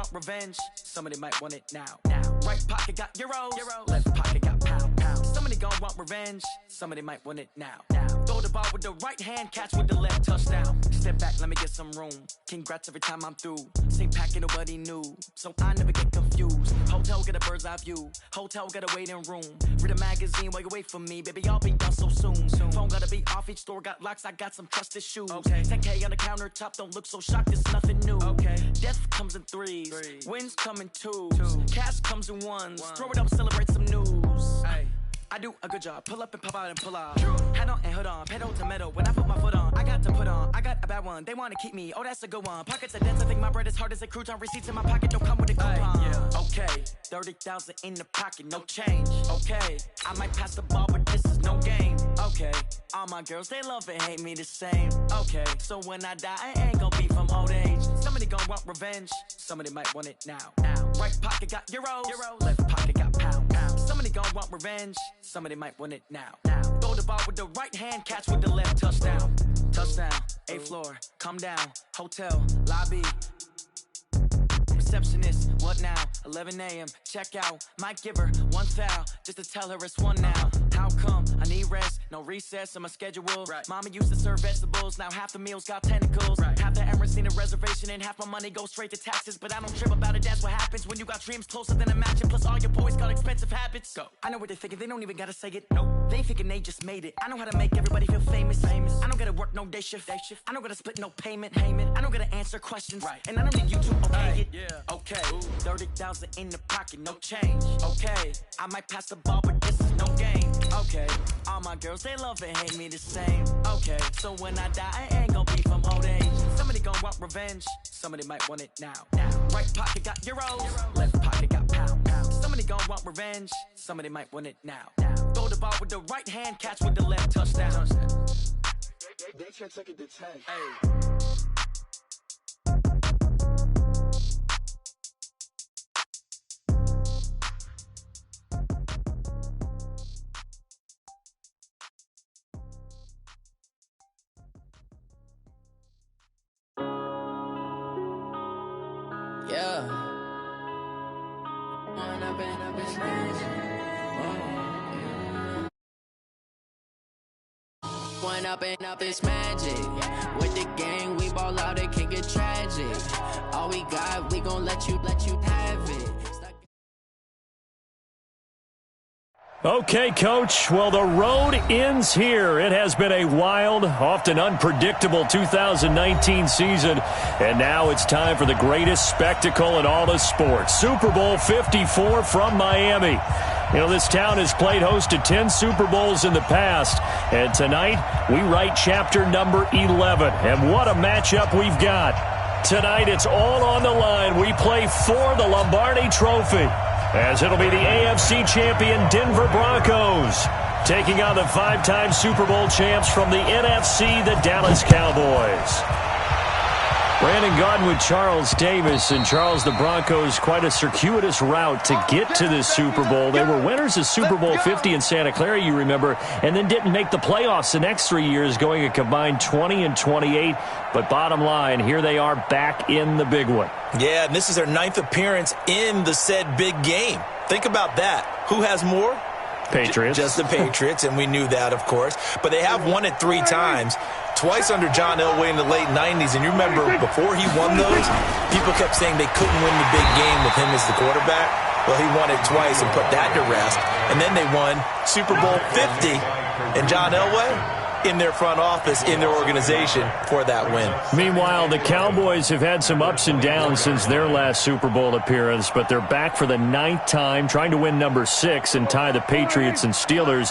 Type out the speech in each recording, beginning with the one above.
want revenge. Somebody might want it now. Right pocket got euros. Left pocket got pound. Somebody gon' want revenge. Somebody might want it now. Throw the ball with the right hand, catch with the left, touchdown. Step back, let me get some room. Congrats every time I'm through. Same packet, nobody knew, so I never get confused. Hotel get a bird's eye view. Hotel got a waiting room. Read a magazine while you wait for me, baby. I'll be done so soon. Phone gotta be off. Each store got locks. I got some trusted shoes. 10K on the countertop. Don't look so shocked. It's nothing new. Death comes in threes. Wins come in twos. Cash comes in ones. Throw it up, celebrate some news. I do a good job. Pull up and pop out and pull off. Head on and hood on. Pedal to metal. When I put my foot on, I got to put on. I got a bad one. They want to keep me. Oh, that's a good one. Pockets are dense. I think my bread is hard as a crouton. Receipts in my pocket don't come with a coupon. Okay, 30,000 in the pocket, no change. Okay, I might pass the ball, but this is no game. Okay, all my girls, they love and hate me the same. Okay, so when I die, I ain't gonna be from old age. Somebody gon' want revenge. Somebody might want it now. Right pocket got euros. Left pocket got pound. Somebody gon' want revenge. Somebody might want it now. Throw the ball with the right hand, catch with the left, touchdown. Touchdown, 8th floor, come down. Hotel, lobby. Receptionist, what now? 11 a.m. check out. Might give her one foul just to tell her it's one now. How come? I need rest, no recess in my schedule. Mama used to serve vegetables, now half the meals got tentacles. Half the errands need a reservation and half my money goes straight to taxes. But I don't trip about it, that's what happens when you got dreams closer than a match. Plus all your boys got expensive habits. Go. I know what they're thinking, they don't even gotta say it. Nope. They thinking they just made it. I know how to make everybody feel famous. I don't gotta work no day shift. I don't gotta split no payment. I don't gotta answer questions. And I don't need you to okay it. Okay, 30,000 in the pocket, no change. Okay, I might pass the ball, but this is no game. Okay, all my girls, they love and hate me the same. Okay, so when I die, I ain't gonna be from old age. Somebody gon' want revenge. Somebody might want it now. Right pocket got euros. Left pocket got pound. Somebody gon' want revenge. Somebody might want it now. Throw the ball with the right hand, catch with the left, touchdown. They can't take it to 10. One up and up is magic. With the gang, we ball out, it can get tragic. All we got, we gon' let you have it. Okay, Coach. Well, the road ends here. It has been a wild, often unpredictable 2019 season. And now it's time for the greatest spectacle in all of sports. Super Bowl 54 from Miami. You know, this town has played host to 10 Super Bowls in the past. And tonight, we write chapter number 11. And what a matchup we've got. Tonight, it's all on the line. We play for the Lombardi Trophy, as it'll be the AFC champion Denver Broncos taking on the 5-time Super Bowl champs from the NFC, the Dallas Cowboys. Brandon Gaudin with Charles Davis. And Charles, the Broncos, quite a circuitous route to get to this Super Bowl. They were winners of Super Bowl 50 in Santa Clara, you remember, and then didn't make the playoffs the next 3 years, going a combined 20-28. But bottom line, here they are back in the big one. Yeah, and this is their 9th appearance in the said big game. Think about that. Who has more? Patriots. Just the Patriots, and we knew that, of course. But they have won it 3 times. Twice under John Elway in the late 90s. And you remember, before he won those, people kept saying they couldn't win the big game with him as the quarterback. Well, he won it twice and put that to rest. And then they won Super Bowl 50. And John Elway in their front office, in their organization, for that win. Meanwhile, the Cowboys have had some ups and downs since their last Super Bowl appearance, but they're back for the 9th time, trying to win number 6 and tie the Patriots and Steelers.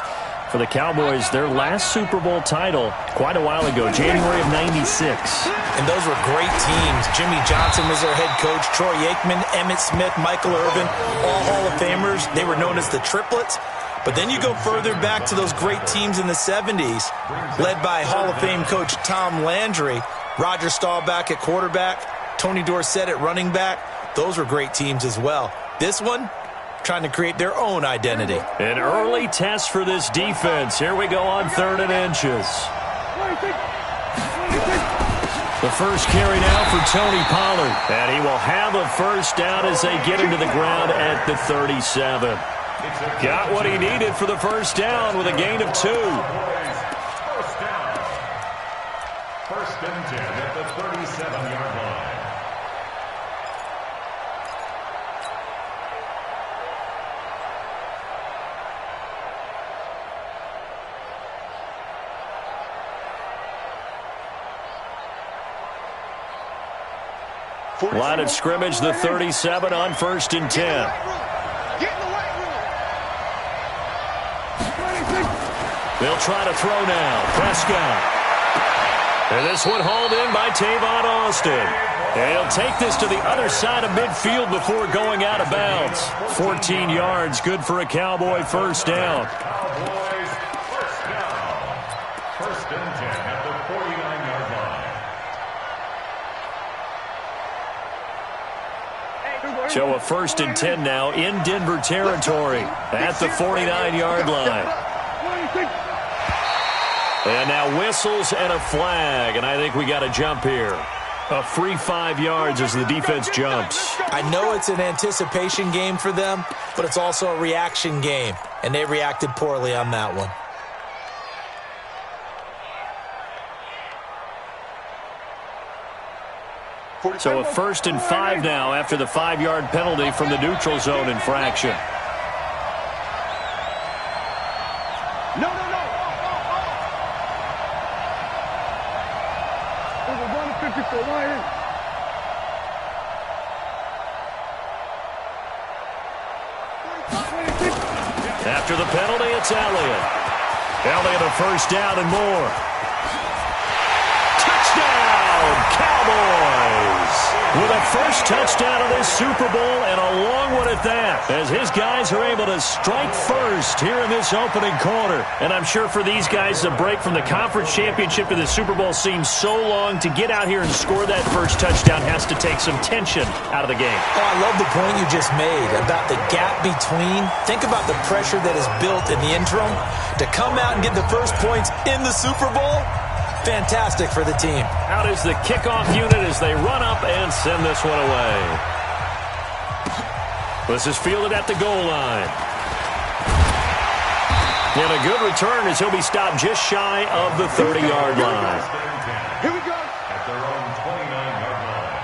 For the Cowboys, their last Super Bowl title quite a while ago, January of '96. And those were great teams. Jimmy Johnson was their head coach, Troy Aikman, Emmitt Smith, Michael Irvin, all Hall of Famers. They were known as the Triplets. But then you go further back to those great teams in the 70s, led by Hall of Fame coach Tom Landry, Roger Staubach at quarterback, Tony Dorsett at running back. Those were great teams as well. This one, trying to create their own identity. An early test for this defense. Here we go on 3rd and inches. The first carry now for Tony Pollard. And he will have a first down as they get him to the ground at the 37. Got what he needed for the first down with a gain of 2. First down. First and 10 at the 37-yard line. Line of scrimmage, the 37 on first and 10. They'll try to throw now. Prescott. And this one hauled in by Tavon Austin. And he'll take this to the other side of midfield before going out of bounds. 14 yards, good for a Cowboy first down. Cowboys first down. First and 10 at the 49-yard line. So a first and 10 now in Denver territory at the 49-yard line. And now whistles and a flag, and I think we got a jump here. A free 5 yards as the defense jumps. I know it's an anticipation game for them, but it's also a reaction game, and they reacted poorly on that one. So a first and 5 now after the 5-yard penalty from the neutral zone infraction. No. Over 154 line. After the penalty, it's Elliott. Elliott a first down and more. Touchdown, Cowboys! With a first touchdown of this Super Bowl and a long one at that, as his guys are able to strike first here in this opening quarter. And I'm sure for these guys, the break from the conference championship to the Super Bowl seems so long. To get out here and score that first touchdown has to take some tension out of the game. Oh, I love the point you just made about the gap between. Think about the pressure that is built in the interim. To come out and get the first points in the Super Bowl, fantastic for the team. Out is the kickoff unit as they run up and send this one away. This is fielded at the goal line. And a good return as he'll be stopped just shy of the 30-yard line. Here we go. At their own 29-yard line.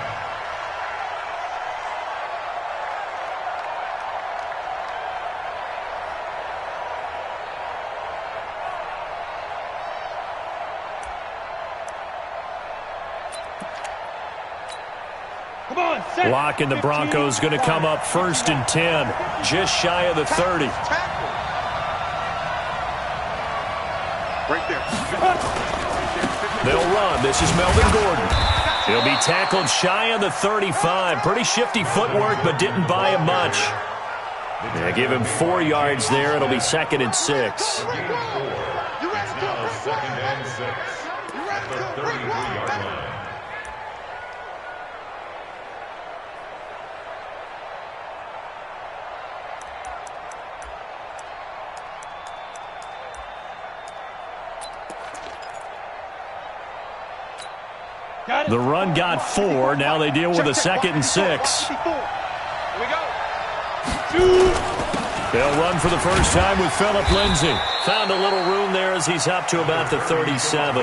Come on, set. Lock and the Broncos going to come up first and 10, just shy of the 30. Right there. They'll run. This is Melvin Gordon. He'll be tackled shy of the 35. Pretty shifty footwork, but didn't buy him much. Yeah, give him 4 yards there. It'll be second and 6. It's now second and 6 at the 33-yard line. The run got 4. Now they deal with a second and 6. Here we go. They'll run for the first time with Phillip Lindsay. Found a little room there as he's up to about the 37.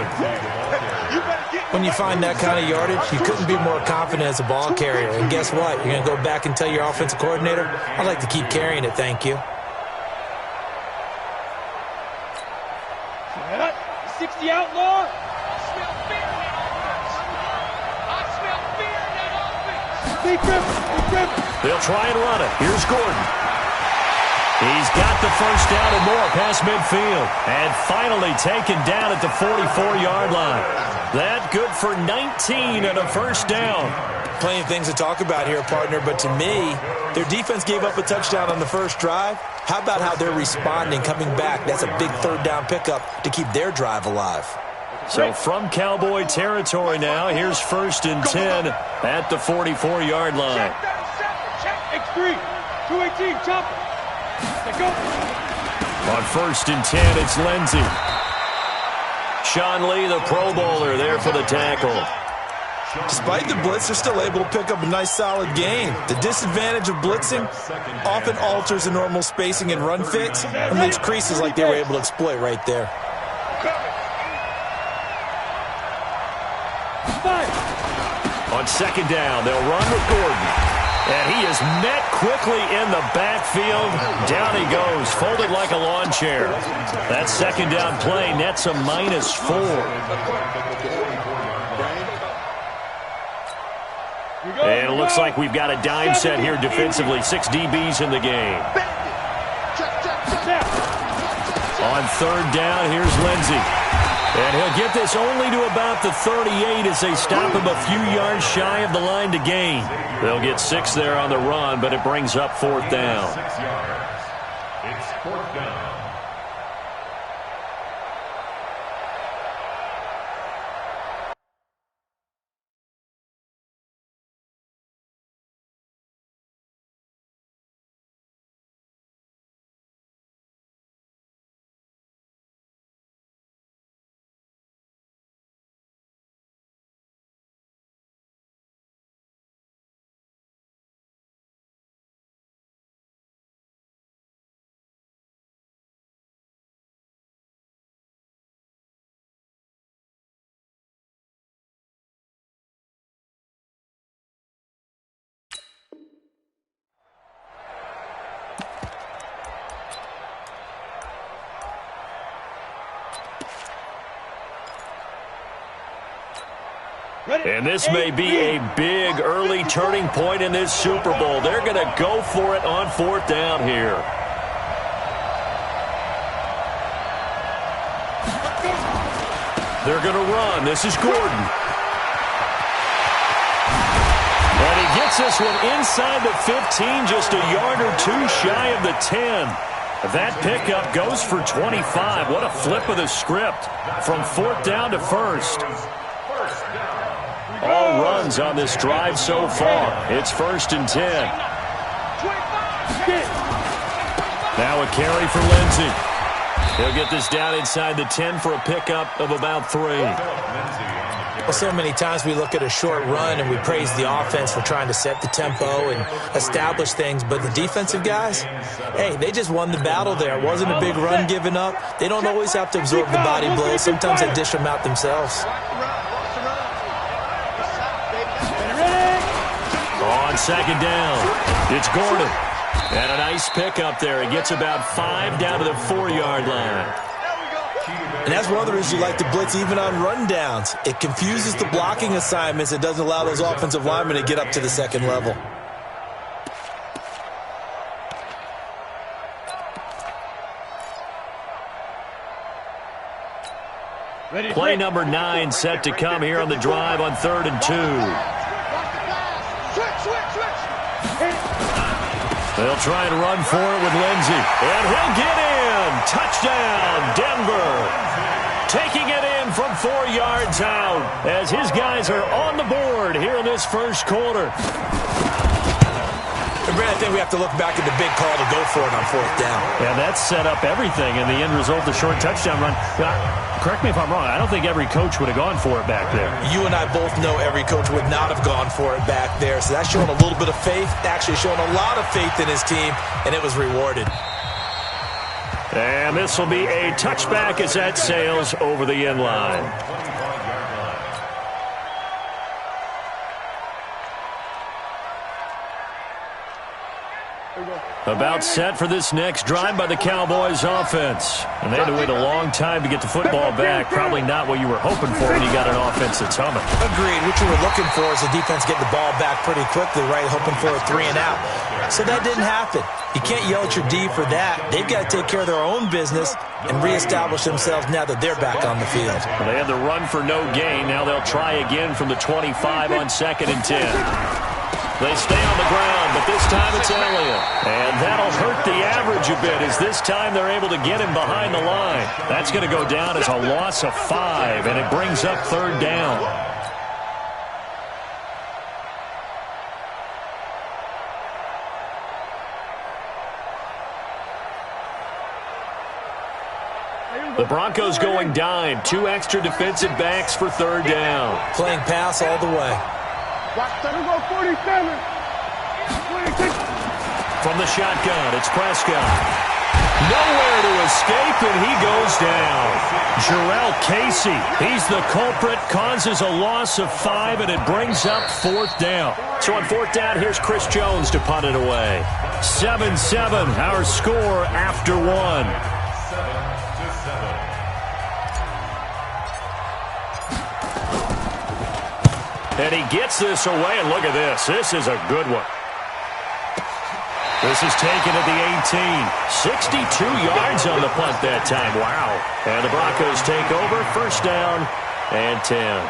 When you find that kind of yardage, you couldn't be more confident as a ball carrier. And guess what? You're going to go back and tell your offensive coordinator, I'd like to keep carrying it, thank you. 60 outlaw. They'll try and run it. Here's Gordon. He's got the first down and more past midfield. And finally taken down at the 44-yard line. That good for 19 and a first down. Plenty of things to talk about here, partner, but to me, their defense gave up a touchdown on the first drive. How about how they're responding, coming back? That's a big third down pickup to keep their drive alive. So from Cowboy territory now, here's first and 10 at the 44-yard line. Check. X3. 218. Chop. Let's go. On first and 10, it's Lindsay. Sean Lee, the Pro Bowler, there for the tackle. Despite the blitz, they're still able to pick up a nice solid gain. The disadvantage of blitzing often alters the normal spacing and run fits and leaves creases like they were able to exploit right there. On second down, they'll run with Gordon. And he is met quickly in the backfield. Down he goes, folded like a lawn chair. That second down play nets a -4. And it looks like we've got a dime set here defensively. 6 DBs in the game. On third down, here's Lindsey. And he'll get this only to about the 38 as they stop him a few yards shy of the line to gain. They'll get 6 there on the run, but it brings up fourth down. 6 yards. It's fourth down. And this may be a big early turning point in this Super Bowl. They're going to go for it on fourth down here. They're going to run. This is Gordon. And he gets this one inside the 15, just a yard or two shy of the 10. That pickup goes for 25. What a flip of the script from fourth down to first. All runs on this drive so far. It's 1st and 10. Now a carry for Lindsey. He'll get this down inside the 10 for a pickup of about 3. Well, so many times we look at a short run and we praise the offense for trying to set the tempo and establish things, but the defensive guys, hey, they just won the battle there. It wasn't a big run given up. They don't always have to absorb the body blows. Sometimes they dish them out themselves. On second down, it's Gordon. And a nice pickup there. He gets about 5 down to the 4-yard line. And that's one of the reasons you like to blitz even on rundowns. It confuses the blocking assignments. It doesn't allow those offensive linemen to get up to the second level. Play number 9 set to come here on the drive on 3rd and 2. They'll try and run for it with Lindsey. And he'll get in. Touchdown, Denver. Taking it in from 4 yards out as his guys are on the board here in this first quarter. Brad, I think we have to look back at the big call to go for it on fourth down. And that set up everything in the end result, the short touchdown run. Correct me if I'm wrong. I don't think every coach would have gone for it back there. You and I both know every coach would not have gone for it back there. So that's showing a little bit of faith, actually showing a lot of faith in his team, and it was rewarded. And this will be a touchback as that sails over the end line. About set for this next drive by the Cowboys offense. And they had to wait a long time to get the football back. Probably not what you were hoping for when you got an offense that's humming. Agreed. What you were looking for is the defense getting the ball back pretty quickly, right? Hoping for a 3 and out. So that didn't happen. You can't yell at your D for that. They've got to take care of their own business and reestablish themselves now that they're back on the field. Well, they had the run for no gain. Now they'll try again from the 25 on 2nd and 10. They stay on the ground, but this time it's Elliott. And that'll hurt the average a bit as this time they're able to get him behind the line. That's going to go down as a loss of 5, and it brings up 3rd down. The Broncos going dime. 2 extra defensive backs for third down. Playing pass all the way. From the shotgun, it's Prescott. Nowhere to escape, and he goes down. Jarrell Casey, he's the culprit, causes a loss of 5, and it brings up fourth down. So on fourth down, here's Chris Jones to punt it away. 7-7, our score after 1. 7-7. And he gets this away, and look at this. This is a good one. This is taken at the 18. 62 yards on the punt that time. Wow. And the Broncos take over. First down and 10.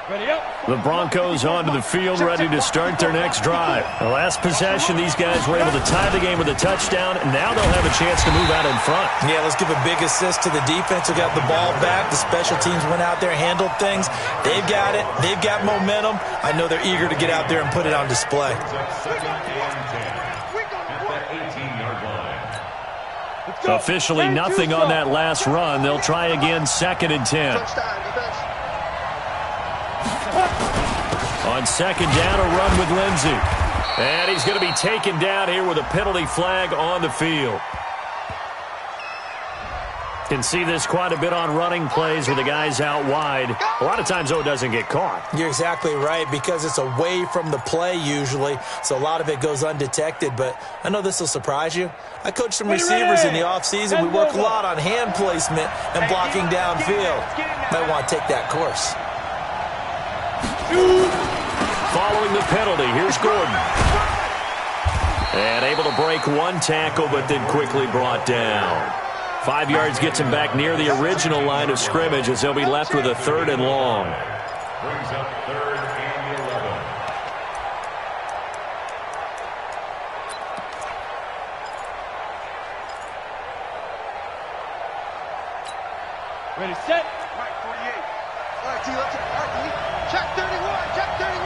Ready up. The Broncos onto the field, ready to start their next drive. The last possession, these guys were able to tie the game with a touchdown, and now they'll have a chance to move out in front. Yeah, let's give a big assist to the defense who got the ball back. The special teams went out there, handled things. They've got it. They've got momentum. I know they're eager to get out there and put it on display. Officially nothing on that last run. They'll try again, 2nd and 10. On second down, a run with Lindsey. And he's going to be taken down here with a penalty flag on the field. Can see this quite a bit on running plays where the guy's out wide. A lot of times, though, it doesn't get caught. You're exactly right, because it's away from the play usually, so a lot of it goes undetected. But I know this will surprise you. I coach some receivers in the offseason. We work a lot on hand placement and blocking downfield. Might want to take that course. Following the penalty, here's Gordon. And able to break one tackle, but then quickly brought down. 5 yards gets him back near the original line of scrimmage as they'll be left with a 3rd and long. Brings up 3rd and 11. Ready, set. Right, 48. All right, T, let's check 31. Check 31.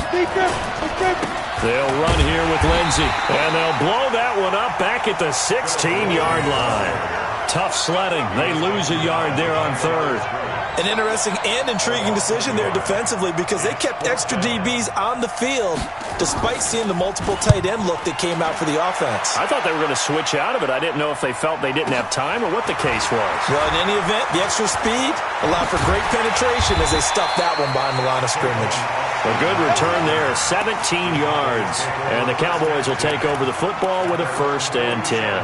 Defense. They'll run here with Lindsey, and they'll blow that one up back at the 16-yard line. Tough sledding. They lose a yard there on 3rd. An interesting and intriguing decision there defensively, because they kept extra DBs on the field despite seeing the multiple tight end look that came out for the offense. I thought they were going to switch out of it. I didn't know if they felt they didn't have time or what the case was. Well, in any event, the extra speed allowed for great penetration as they stuffed that one behind the line of scrimmage. A good return there, 17 yards. And the Cowboys will take over the football with a 1st and 10.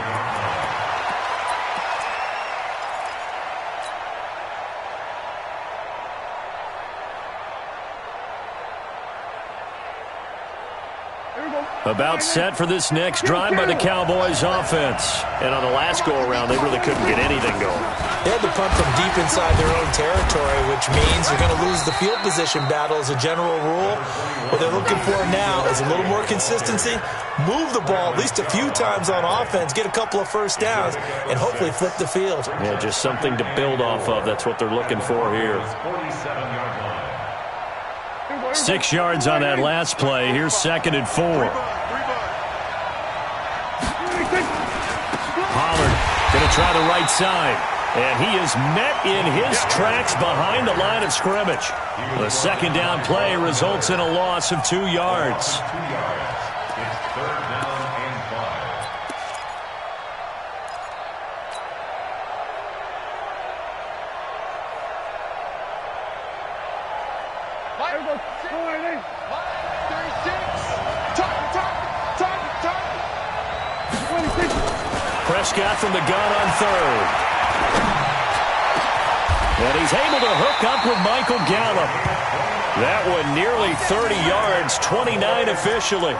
About set for this next drive by the Cowboys offense. And on the last go-around, they really couldn't get anything going. They had to punt from deep inside their own territory, which means they're going to lose the field position battle as a general rule. What they're looking for now is a little more consistency, move the ball at least a few times on offense, get a couple of first downs, and hopefully flip the field. Yeah, just something to build off of. That's what they're looking for here. 47-yard line. 6 yards on that last play. Here's 2nd and 4. Pollard going to try the right side. And he is met in his tracks behind the line of scrimmage. The 2nd down play results in a loss of 2 yards. 2 yards. It's 3rd down and 5. Prescott from the gun on 3rd. And he's able to hook up with Michael Gallup. That one nearly 30 yards, 29 officially.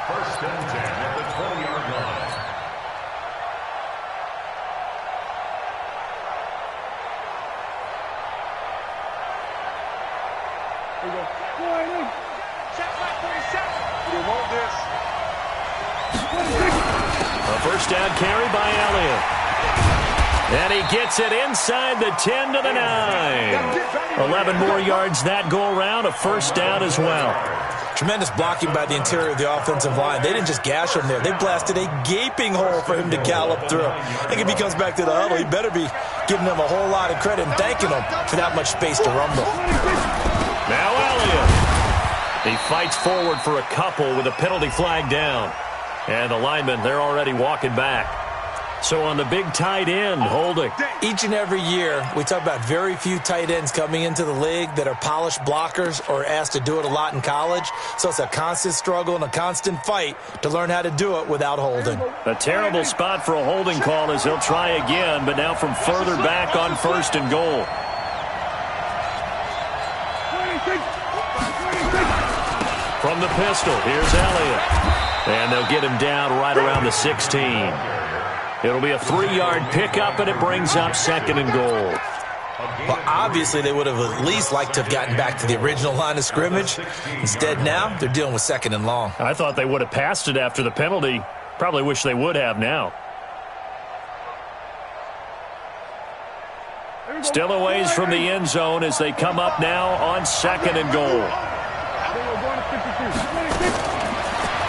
1st and 10 at the 20-yard line. A 1st down carry by Elliott. And he gets it inside the 10 to the 9. 11 more yards that go around, a first down as well. Tremendous blocking by the interior of the offensive line. They didn't just gash him there. They blasted a gaping hole for him to gallop through. I think if he comes back to the huddle, he better be giving them a whole lot of credit and thanking them for that much space to rumble. Now Elliott. He fights forward for a couple with a penalty flag down. And the linemen, they're already walking back. So on the big tight end, holding. Each and every year, we talk about very few tight ends coming into the league that are polished blockers or asked to do it a lot in college. So it's a constant struggle and a constant fight to learn how to do it without holding. A terrible spot for a holding call as he'll try again, but now from further back on 1st and goal. From the pistol, here's Elliott. And they'll get him down right around the 16. It'll be a 3-yard pickup, and it brings up 2nd and goal. Well, obviously, they would have at least liked to have gotten back to the original line of scrimmage. Instead, now, they're dealing with 2nd and long. I thought they would have passed it after the penalty. Probably wish they would have now. Still a ways from the end zone as they come up now on 2nd and goal.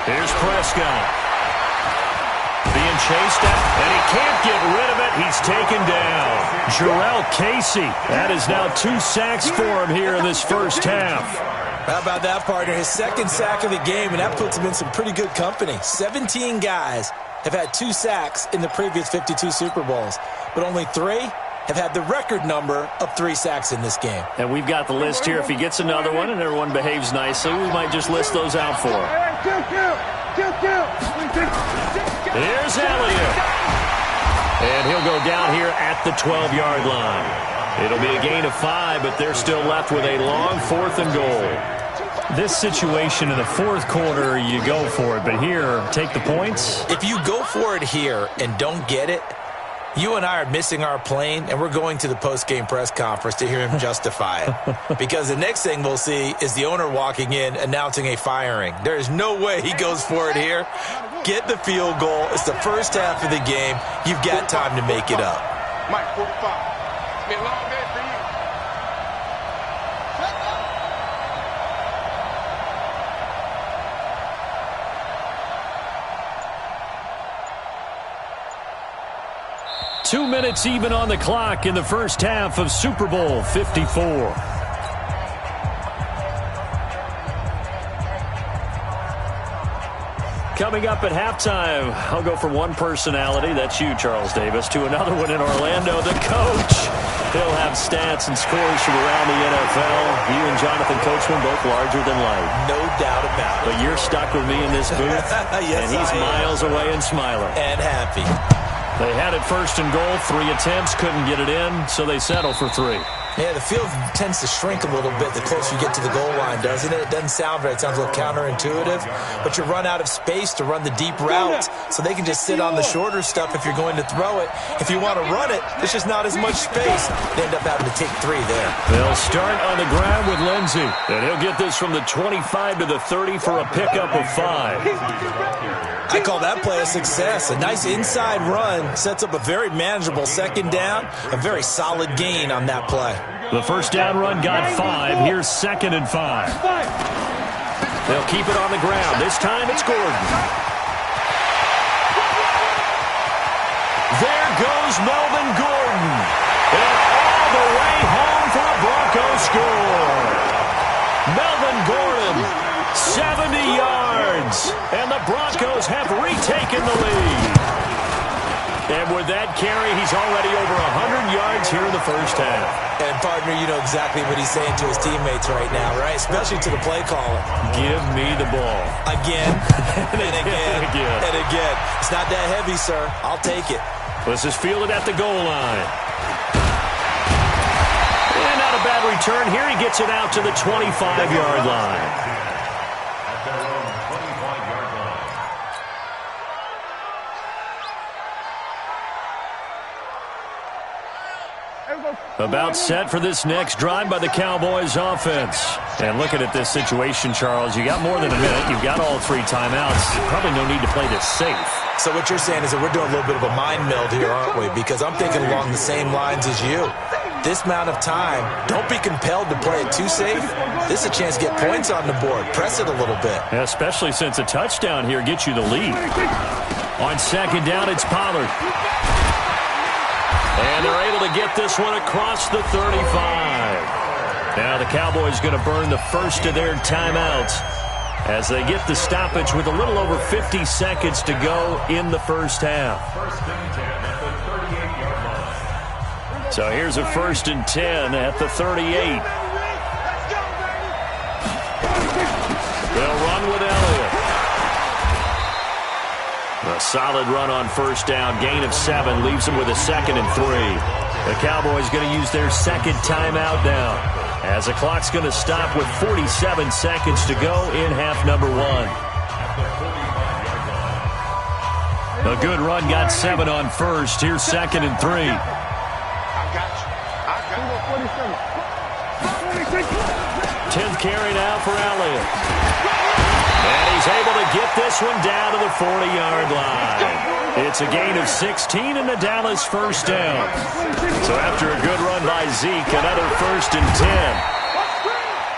Here's Prescott. Being chased at, and he can't get rid of it. He's taken down. Jarrell Casey. That is now 2 sacks for him here in this first half. How about that, partner? His 2nd sack of the game, and that puts him in some pretty good company. 17 guys have had 2 sacks in the previous 52 Super Bowls, but only 3 have had the record number of 3 sacks in this game. And we've got the list here. If he gets another one and everyone behaves nicely, we might just list those out for him. Here's Elliott. And he'll go down here at the 12-yard line. It'll be a gain of 5, but they're still left with a long 4th and goal. This situation in the 4th quarter, you go for it. But here, take the points. If you go for it here and don't get it, you and I are missing our plane, and we're going to the post-game press conference to hear him justify it. Because the next thing we'll see is the owner walking in announcing a firing. There is no way he goes for it here. Get the field goal. It's the first half of the game. You've got time to make it up. Mike, 45. It's been a long day for you. 2 minutes even on the clock in the first half of Super Bowl 54. Coming up at halftime, I'll go from one personality, that's you, Charles Davis, to another one in Orlando, the coach. He'll have stats and scores from around the NFL. You and Jonathan Coachman both larger than life. No doubt about it. But you're stuck with me in this booth, yes, and he's miles away and smiling. And happy. They had it 1st and goal, 3 attempts, couldn't get it in, so they settle for 3. Yeah, the field tends to shrink a little bit the closer you get to the goal line, doesn't it? It doesn't sound right. It sounds a little counterintuitive. But you run out of space to run the deep routes, so they can just sit on the shorter stuff if you're going to throw it. If you want to run it, there's just not as much space. They end up having to take 3 there. They'll start on the ground with Lindsey, and he'll get this from the 25 to the 30 for a pickup of 5. I call that play a success. A nice inside run sets up a very manageable 2nd down, a very solid gain on that play. The first down run got 5. Here's 2nd and 5. They'll keep it on the ground. This time it's Gordon. There goes Melvin Gordon. And all the way home for a Broncos score. Melvin Gordon, 70 yards. And the Broncos have retaken the lead. And with that carry, he's already over 100 yards here in the first half. And, partner, you know exactly what he's saying to his teammates right now, right? Especially to the play caller. Give me the ball. Again, and again, and again. It's not that heavy, sir. I'll take it. This is fielded at the goal line. And not a bad return. Here he gets it out to the 25-yard line. About set for this next drive by the Cowboys offense. And looking at this situation, Charles, you got more than a minute. You've got all 3 timeouts. Probably no need to play this safe. So what you're saying is that we're doing a little bit of a mind meld here, aren't we? Because I'm thinking along the same lines as you. This amount of time, don't be compelled to play it too safe. This is a chance to get points on the board. Press it a little bit. Yeah, especially since a touchdown here gets you the lead. On second down, it's Pollard. And they're able to get this one across the 35. Now the Cowboys going to burn the first of their timeouts as they get the stoppage with a little over 50 seconds to go in the first half. So here's a 1st and 10 at the 38. They'll run with Elliott. A solid run on first down. Gain of 7 leaves them with a 2nd and 3. The Cowboys going to use their second timeout now, as the clock's going to stop with 47 seconds to go in half number 1. A good run got 7 on first. Here's 2nd and 3. 10th carry now for Elliott. And he's able to get this one down to the 40-yard line. It's a gain of 16 and the Dallas first down. So after a good run by Zeke, another 1st and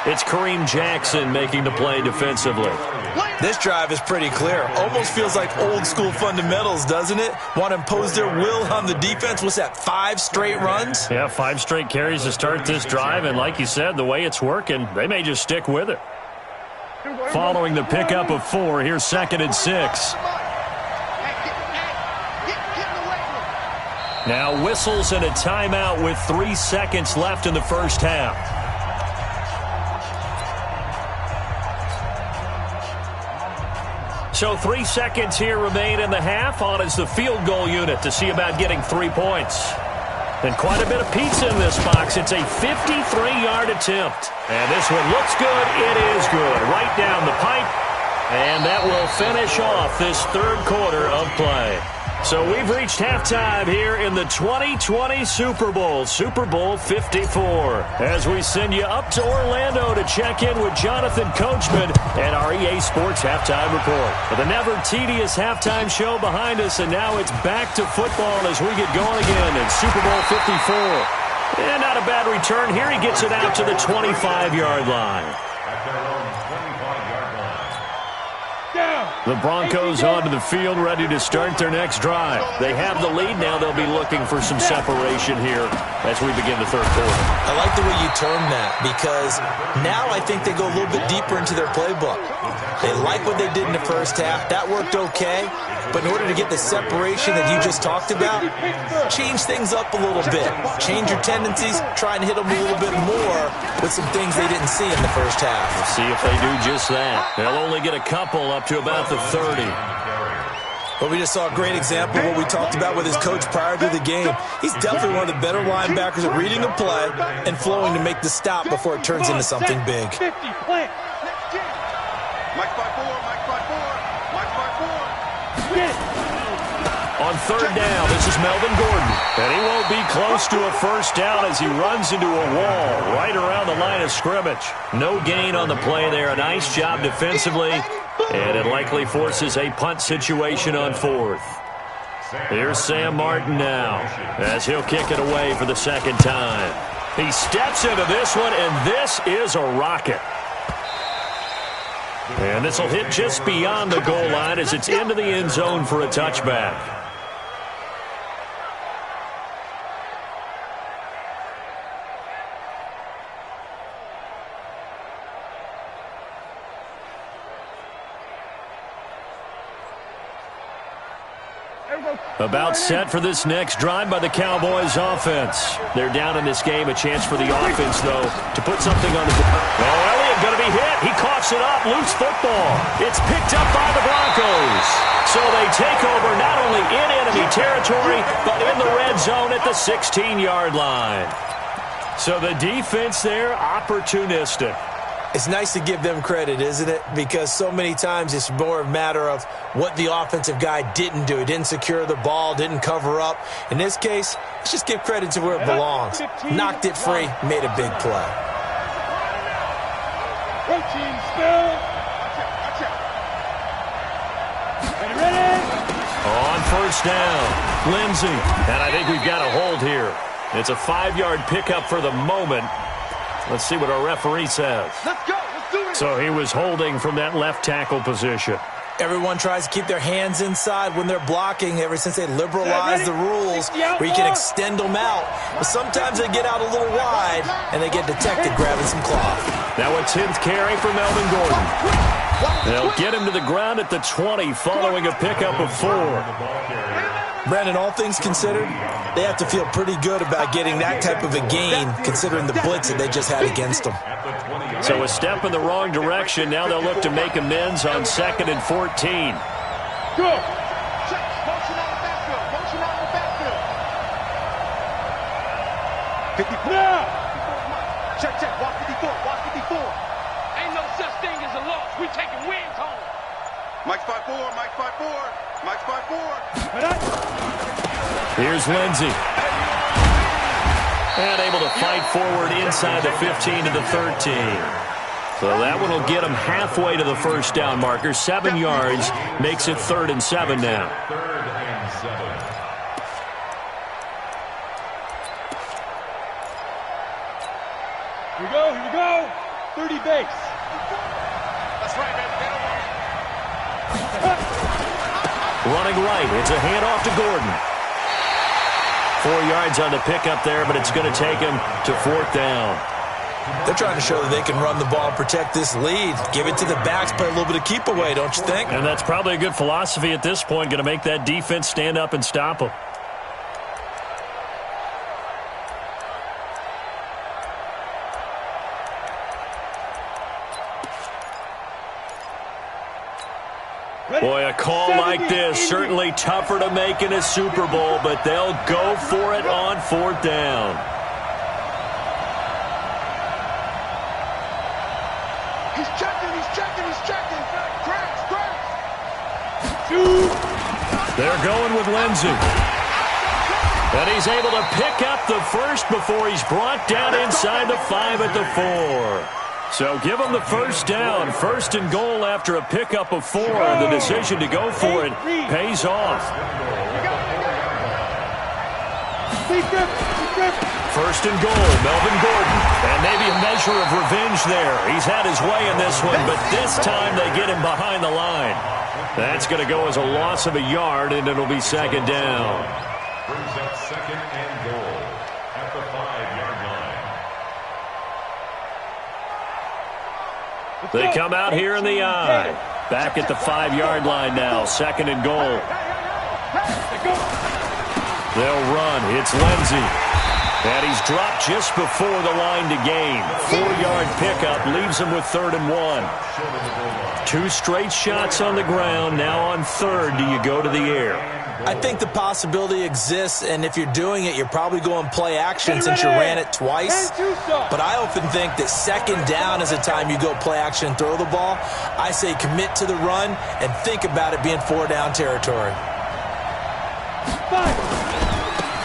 10. It's Kareem Jackson making the play defensively. This drive is pretty clear. Almost feels like old school fundamentals, doesn't it? Want to impose their will on the defense. What's that, 5 straight runs? Yeah, 5 straight carries to start this drive. And like you said, the way it's working, they may just stick with it. Following the pickup of 4, here's 2nd and 6. Now whistles and a timeout with 3 seconds left in the first half. So 3 seconds here remain in the half. On is the field goal unit to see about getting 3 points. And quite a bit of pizza in this box. It's a 53-yard attempt. And this one looks good. It is good. Right down the pipe. And that will finish off this 3rd quarter of play. So we've reached halftime here in the 2020 Super Bowl, Super Bowl 54, as we send you up to Orlando to check in with Jonathan Coachman and our EA Sports Halftime Report. With a never-tedious halftime show behind us, and now it's back to football as we get going again in Super Bowl 54. And not a bad return here. He gets it out to the 25-yard line. The Broncos onto the field, ready to start their next drive. They have the lead. Now they'll be looking for some separation here as we begin the 3rd quarter. I like the way you termed that, because now I think they go a little bit deeper into their playbook. They like what they did in the first half. That worked okay. But in order to get the separation that you just talked about, change things up a little bit. Change your tendencies. Try and hit them a little bit more with some things they didn't see in the first half. We'll see if they do just that. They'll only get a couple up to about the 30. But we just saw a great example of what we talked about with his coach prior to the game. He's definitely one of the better linebackers at reading a play and flowing to make the stop before it turns into something big. Mike 5-4, Mike 5-4, Mike 5-4. On 3rd down, this is Melvin Gordon. And he won't be close to a first down as he runs into a wall right around the line of scrimmage. No gain on the play there. A nice job defensively. And it likely forces a punt situation on 4th. Here's Sam Martin now as he'll kick it away for the 2nd time. He steps into this one, and this is a rocket. And this will hit just beyond the goal line as it's into the end zone for a touchback. About set for this next drive by the Cowboys offense. They're down in this game. A chance for the offense, though, to put something on the board. Oh, Elliott going to be hit. He coughs it up. Loose football. It's picked up by the Broncos. So they take over not only in enemy territory, but in the red zone at the 16-yard line. So the defense there, opportunistic. It's nice to give them credit, isn't it? Because so many times it's more a matter of what the offensive guy didn't do. He didn't secure the ball, didn't cover up. In this case, let's just give credit to where it belongs. Knocked it free, made a big play. Routine spill. Ready? On first down, Lindsey. And I think we've got a hold here. It's a 5-yard pickup for the moment. Let's see what our referee says. Let's go. Let's do it. So he was holding from that left tackle position. Everyone tries to keep their hands inside when they're blocking ever since they liberalized the rules where you can extend them out. But sometimes they get out a little wide and they get detected grabbing some cloth. Now a 10th carry for Melvin Gordon. They'll get him to the ground at the 20 following a pickup of 4. Brandon, all things considered, they have to feel pretty good about getting that type of a gain considering the blitz that they just had against them. So a step in the wrong direction. Now they'll look to make amends on 2nd and 14. Go. Check. Motion out of the backfield. Motion out of the backfield. 54. Now. Check. Walk 54. Walk 54. Ain't no such thing as a loss. We taking wins home. Mike's 5-4. Mike's 5-4. Mike's 5-4. Here's Lindsey. And able to fight forward inside the 15 to the 13. So that one will get him halfway to the first down marker. 7 yards makes it 3rd and 7 now. 3rd and 7. Here we go. 30 base. That's right, man. Running right. It's a handoff to Gordon. 4 yards on the pickup there, but it's going to take him to 4th down. They're trying to show that they can run the ball and protect this lead. Give it to the backs, play a little bit of keep away, don't you think? And that's probably a good philosophy at this point, going to make that defense stand up and stop them. Boy, a call like this, certainly tougher to make in a Super Bowl, but they'll go for it on 4th down. He's checking. Grass. They're going with Lindsey. And he's able to pick up the first before he's brought down inside the 5 at the 4. So give him the first down. 1st and goal after a pickup of 4. The decision to go for it pays off. 1st and goal, Melvin Gordon. And maybe a measure of revenge there. He's had his way in this one, but this time they get him behind the line. That's going to go as a loss of a yard, and it'll be 2nd down. Brings up 2nd and goal at the 5-yard line. They come out here in the eye. Back at the 5-yard line now. 2nd and goal. They'll run. It's Lindsey. And he's dropped just before the line to gain. 4-yard pickup leaves him with 3rd and 1. 2 straight shots on the ground. Now on 3rd, do you go to the air? I think the possibility exists, and if you're doing it, you're probably going play action since you ran it twice. But I often think that 2nd down is the time you go play action and throw the ball. I say commit to the run and think about it being 4-down territory.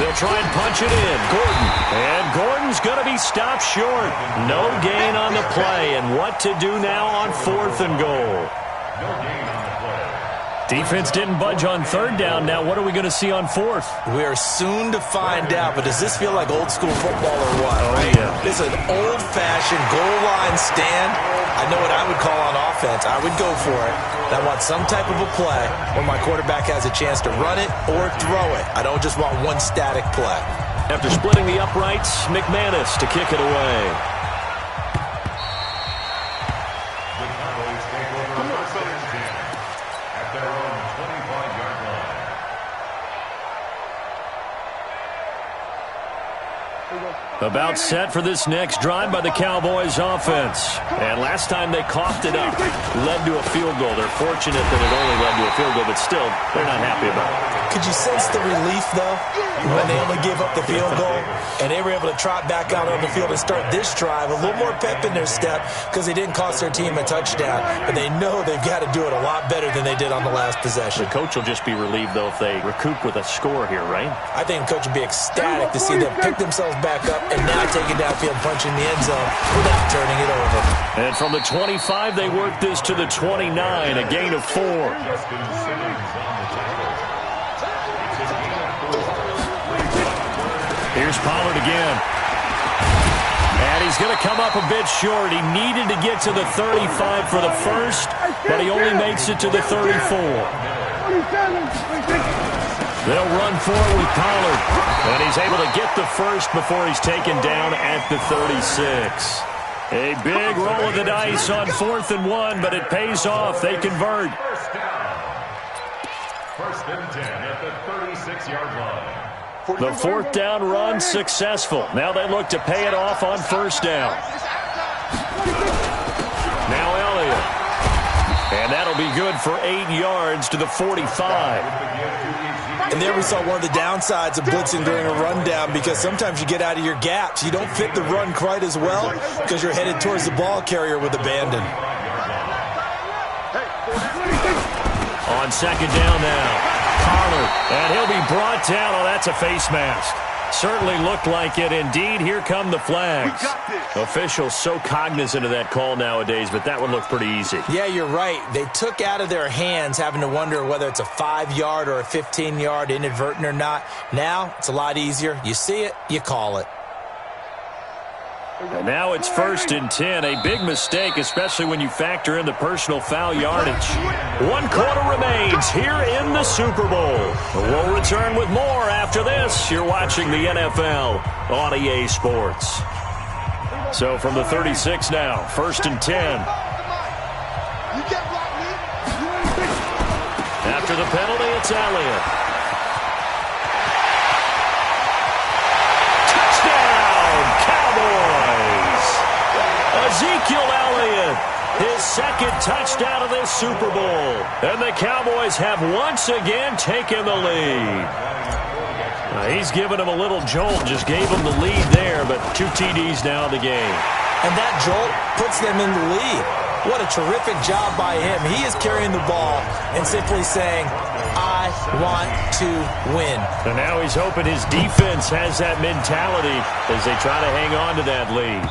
They'll try and punch it in. Gordon. And Gordon's going to be stopped short. No gain on the play. And what to do now on 4th and goal? No gain on the play. Defense didn't budge on 3rd down. Now what are we going to see on 4th? We are soon to find out, but does this feel like old school football or what? Oh, right? yeah. This is an old-fashioned goal line stand. I know what I would call on offense. I would go for it. I want some type of a play where my quarterback has a chance to run it or throw it. I don't just want one static play. After splitting the uprights, McManus to kick it away. The Cowboys take over first and 10 at their own 25-yard line. About set for this next drive by the Cowboys offense. And last time they coughed it up, led to a field goal. They're fortunate that it only led to a field goal, but still, they're not happy about it. Could you sense the relief, though, when they only gave up the field goal and they were able to trot back out on the field and start this drive? A little more pep in their step because they didn't cost their team a touchdown. But they know they've got to do it a lot better than they did on the last possession. The coach will just be relieved, though, if they recoup with a score here, right? I think the coach would be ecstatic to see them pick themselves back up and now take it downfield, punch in the end zone without turning it over. And from the 25, they work this to the 29, a gain of 4. Here's Pollard again. And he's going to come up a bit short. He needed to get to the 35 for the first, but he only makes it to the 34. They'll run forward with Pollard. And he's able to get the first before he's taken down at the 36. A big roll of the dice on 4th and 1, but it pays off. They convert. First and 10 at the 36-yard line. The 4th down run successful. Now they look to pay it off on 1st down. Now Elliott. And that'll be good for 8 yards to the 45. And there we saw one of the downsides of blitzing during a rundown because sometimes you get out of your gaps. You don't fit the run quite as well because you're headed towards the ball carrier with abandon. On 2nd down now. Pollard, and he'll be brought down. Oh, that's a face mask. Certainly looked like it. Indeed, here come the flags. Officials so cognizant of that call nowadays, but that one looked pretty easy. Yeah, you're right. They took out of their hands having to wonder whether it's a 5-yard or a 15-yard, inadvertent or not. Now, it's a lot easier. You see it, you call it. And now it's 1st and 10. A big mistake, especially when you factor in the personal foul yardage. 1 quarter remains here in the Super Bowl. We'll return with more after this. You're watching the NFL on EA Sports. So from the 36 now, 1st and 10. After the penalty, it's Elliott. Ezekiel Elliott, his 2nd touchdown of this Super Bowl. And the Cowboys have once again taken the lead. He's given him a little jolt, just gave him the lead there, but 2 TDs now in the game. And that jolt puts them in the lead. What a terrific job by him. He is carrying the ball and simply saying, I want to win. And now he's hoping his defense has that mentality as they try to hang on to that lead.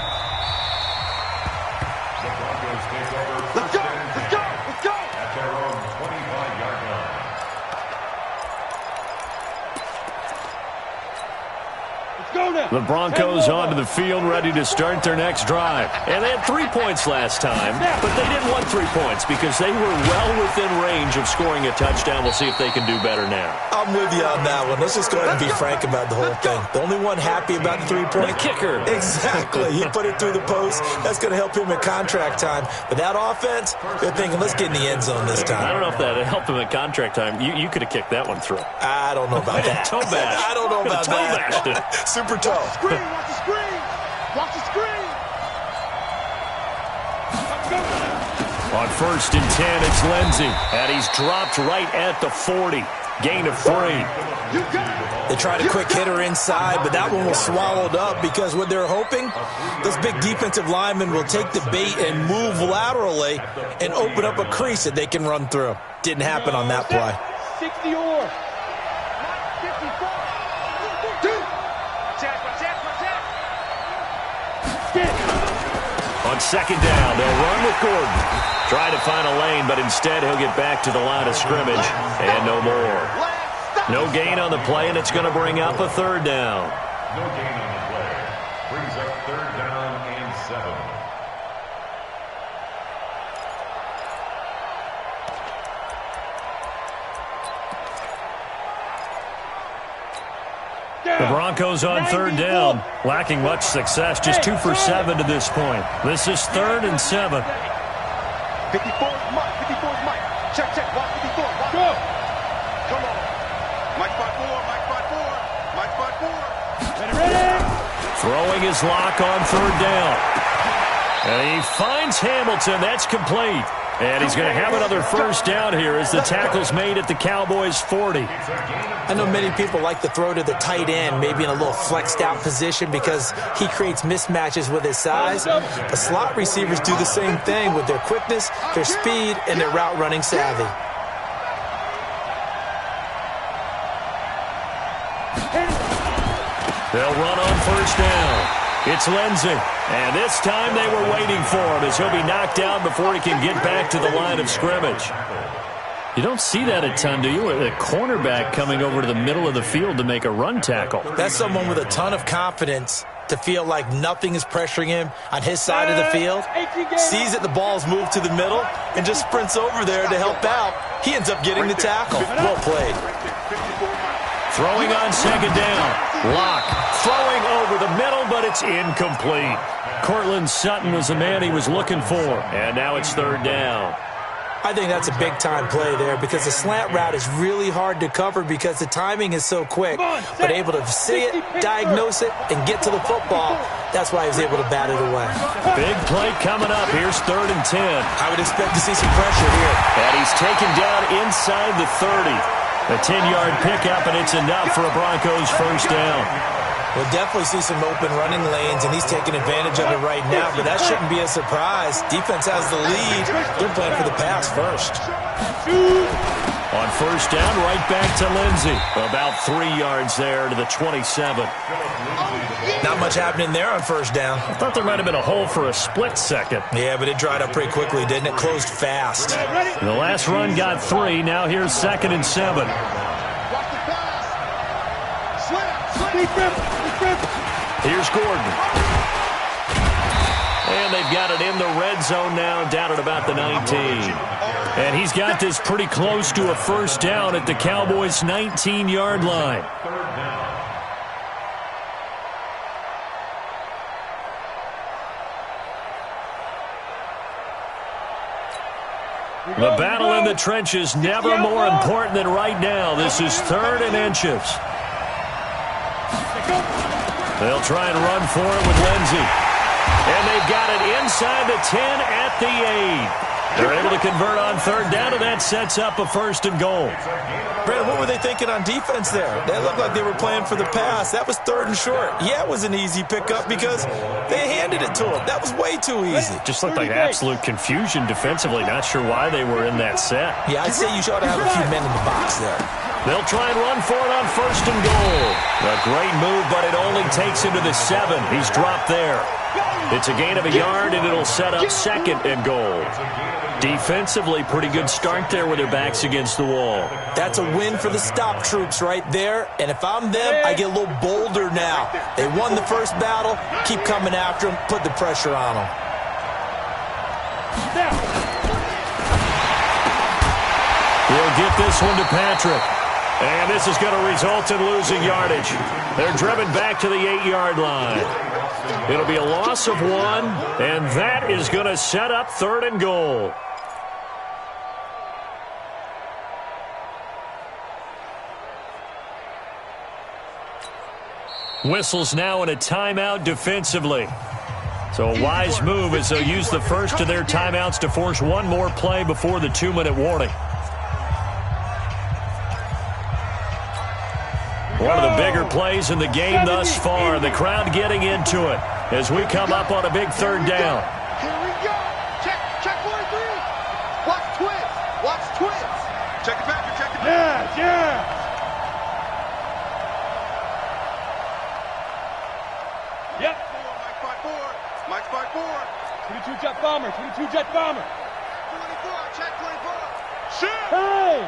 The Broncos onto the field, ready to start their next drive. And they had 3 points last time, but they didn't want 3 points because they were well within range of scoring a touchdown. We'll see if they can do better now. I'm with you on that one. Let's just go ahead and be frank about the whole thing. The only one happy about the 3-point. The kicker. Exactly. He put it through the post. That's going to help him at contract time. But that offense, they're thinking, let's get in the end zone this time. I don't know if that helped him at contract time. You could have kicked that one through. I don't know about that. Toe bash. I don't know about that. Super toe. Screen, watch the screen! Watch the screen! On 1st and 10, it's Lindsey. And he's dropped right at the 40. Gain of 3. They tried a quick hitter inside, but that one was swallowed up because what they're hoping, this big defensive lineman will take the bait and move laterally and open up a crease that they can run through. Didn't happen on that play. 60 or. On 2nd down, they'll run with Gordon. Try to find a lane, but instead he'll get back to the line of scrimmage and no more. No gain on the play, and it's going to bring up a 3rd down. No gain on the play. Brings up 3rd down and 7. The Broncos on 3rd down, lacking much success, just 2 for 7 to this point. This is 3rd and 7. 54 is Mike. 54 is Mike. Check, watch 54. Watch. Go. Come on. Mike 5-4. Mike 5-4. Mike 5-4. Ready. Throwing his lock on 3rd down. And he finds Hamilton. That's complete. And he's going to have another 1st down here as the tackle's made at the Cowboys' 40. I know many people like to throw to the tight end, maybe in a little flexed out position because he creates mismatches with his size. But slot receivers do the same thing with their quickness, their speed, and their route running savvy. They'll run on 1st down. It's Lindsey. And this time they were waiting for him as he'll be knocked down before he can get back to the line of scrimmage. You don't see that a ton, do you? A cornerback coming over to the middle of the field to make a run tackle. That's someone with a ton of confidence to feel like nothing is pressuring him on his side of the field. Sees that the ball's moved to the middle and just sprints over there to help out. He ends up getting the tackle. Well played. Throwing on 2nd down. Lock throwing over the middle, but it's incomplete. Cortland Sutton was the man he was looking for. And now it's 3rd down. I think that's a big-time play there because the slant route is really hard to cover because the timing is so quick. But able to see it, diagnose it, and get to the football, that's why he was able to bat it away. Big play coming up. Here's 3rd and 10. I would expect to see some pressure here. And he's taken down inside the 30. A 10-yard pickup, and it's enough for a Broncos 1st down. We'll definitely see some open running lanes, and he's taking advantage of it right now, but that shouldn't be a surprise. Defense has the lead. They're playing for the pass first. On 1st down, right back to Lindsey. About 3 yards there to the 27. Not much happening there on 1st down. I thought there might have been a hole for a split second. Yeah, but it dried up pretty quickly, didn't it? Closed fast. The last run got 3. Now here's 2nd and 7. Here's Gordon. And they've got it in the red zone now, down at about the 19. And he's got this pretty close to a 1st down at the Cowboys' 19-yard line. The battle in the trenches never more important than right now. This is 3rd and inches. They'll try and run for it with Lindsey. And they've got it inside the 10 at the 8. They're able to convert on 3rd down, and that sets up a 1st and goal. Brandon, what were they thinking on defense there? They looked like they were playing for the pass. That was 3rd and short. Yeah, it was an easy pickup because they handed it to him. That was way too easy. Just looked like absolute confusion defensively. Not sure why they were in that set. Yeah, I'd say you ought to have a few men in the box there. They'll try and run for it on 1st and goal. A great move, but it only takes him to the 7. He's dropped there. It's a gain of a yard, and it'll set up 2nd and goal. Defensively, pretty good start there with their backs against the wall. That's a win for the stop troops right there. And if I'm them, I get a little bolder now. They won the first battle. Keep coming after them. Put the pressure on them. He'll get this one to Patrick. And this is going to result in losing yardage. They're driven back to the 8-yard line. It'll be a loss of 1, and that is going to set up 3rd and goal. Whistles now in a timeout defensively. So a wise move as they'll use the first of their timeouts to force one more play before the 2-minute warning. One of the bigger plays in the game thus far. The crowd getting into it as we come up on a big 3rd down. Here we go. Check 43. Watch twins. Watch twins. Check it back. Check it back. Yeah. Yep. Mike 5-4. 22 jet bomber. 22 jet bomber. 24. Check 24. Shoot. Hey.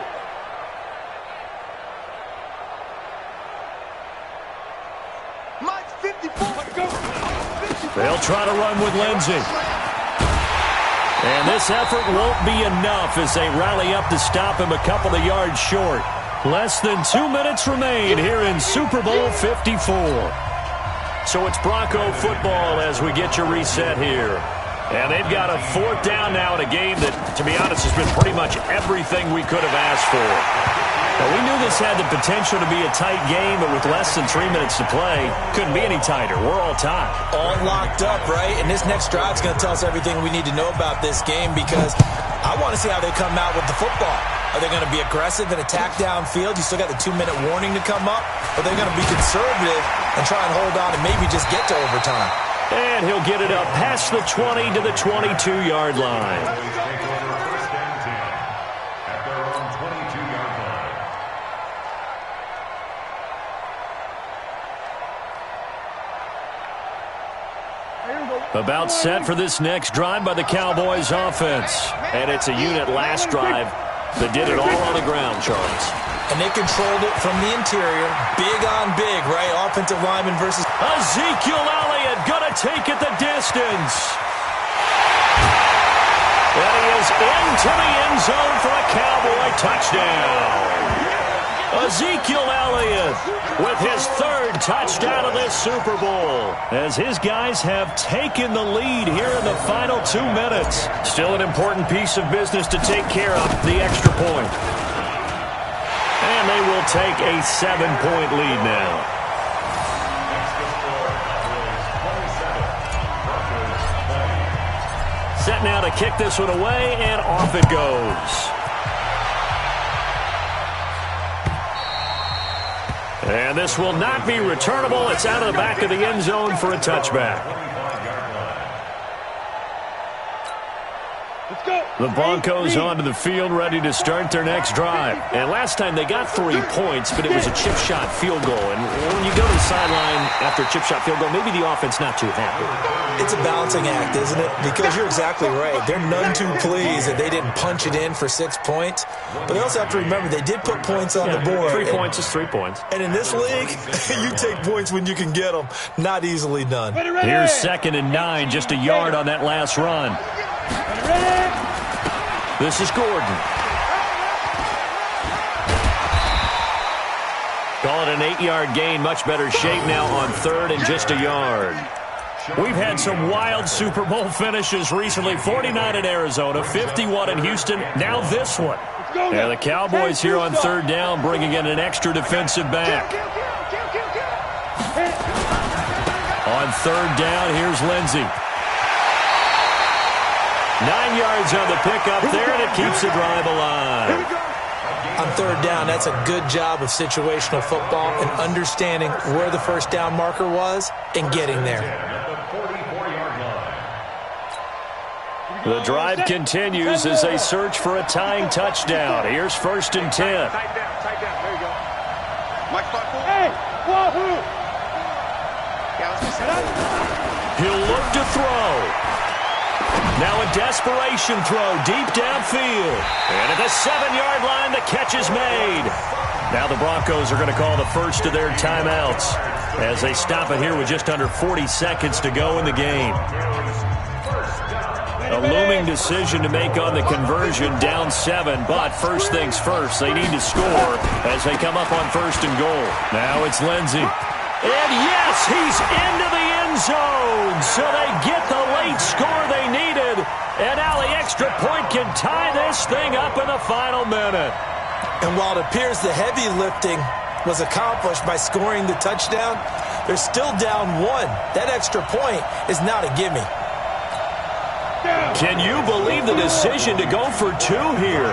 Mike 54. Go. 54. They'll try to run with Lindsey. And this effort won't be enough as they rally up to stop him a couple of yards short. Less than 2 minutes remain here in Super Bowl 54. So it's Bronco football as we get your reset here. And they've got a 4th down now in a game that, to be honest, has been pretty much everything we could have asked for. Well, we knew this had the potential to be a tight game, but with less than 3 minutes to play, couldn't be any tighter. We're all tied. All locked up, right? And this next drive is going to tell us everything we need to know about this game because I want to see how they come out with the football. Are they going to be aggressive and attack downfield? You still got the 2-minute warning to come up? Or are they going to be conservative and try and hold on and maybe just get to overtime? And he'll get it up past the 20 to the 22-yard line. About set for this next drive by the Cowboys offense. And it's a unit last drive that did it all on the ground, Charles. And they controlled it from the interior. Big on big, right? Offensive lineman versus... Ezekiel Elliott gonna take it the distance. And he is into the end zone for a Cowboy touchdown. Ezekiel Elliott with his third touchdown of this Super Bowl as his guys have taken the lead here in the final 2 minutes. Still an important piece of business to take care of, the extra point. And they will take a 7-point lead now. Set now to kick this one away, and off it goes. And this will not be returnable. It's out of the back of the end zone for a touchback. The Broncos onto the field, ready to start their next drive. And last time they got 3 points, but it was a chip shot field goal. And when you go to the sideline after a chip shot field goal, maybe the offense not too happy. It's a balancing act, isn't it? Because you're exactly right. They're none too pleased that they didn't punch it in for 6 points. But they also have to remember they did put points on the board. 3 points is 3 points. And in this league, you take points when you can get them. Not easily done. Here's 2nd and 9, just a yard on that last run. This is Gordon. Call it an 8-yard gain. Much better shape now on 3rd and just a yard. We've had some wild Super Bowl finishes recently. 49 in Arizona, 51 in Houston, now this one. And the Cowboys here on 3rd down bringing in an extra defensive back. On 3rd down, here's Lindsey. 9 yards on the pickup there, and it keeps the drive alive. On 3rd down, that's a good job of situational football and understanding where the first down marker was and getting there. The drive continues as they search for a tying touchdown. Here's 1st and 10. Tight down. There you go. Mike, start forward. Hey, wahoo! He'll look to throw. Now a desperation throw deep downfield. And at the 7-yard line, the catch is made. Now the Broncos are going to call the first of their timeouts as they stop it here with just under 40 seconds to go in the game. A looming decision to make on the conversion, down 7. But first things first, they need to score as they come up on 1st and goal. Now it's Lindsey. And yes, he's into the end zone. So they get the late score they needed. And now the extra point can tie this thing up in the final minute. And while it appears the heavy lifting was accomplished by scoring the touchdown, they're still down 1. That extra point is not a gimme. Can you believe the decision to go for 2 here?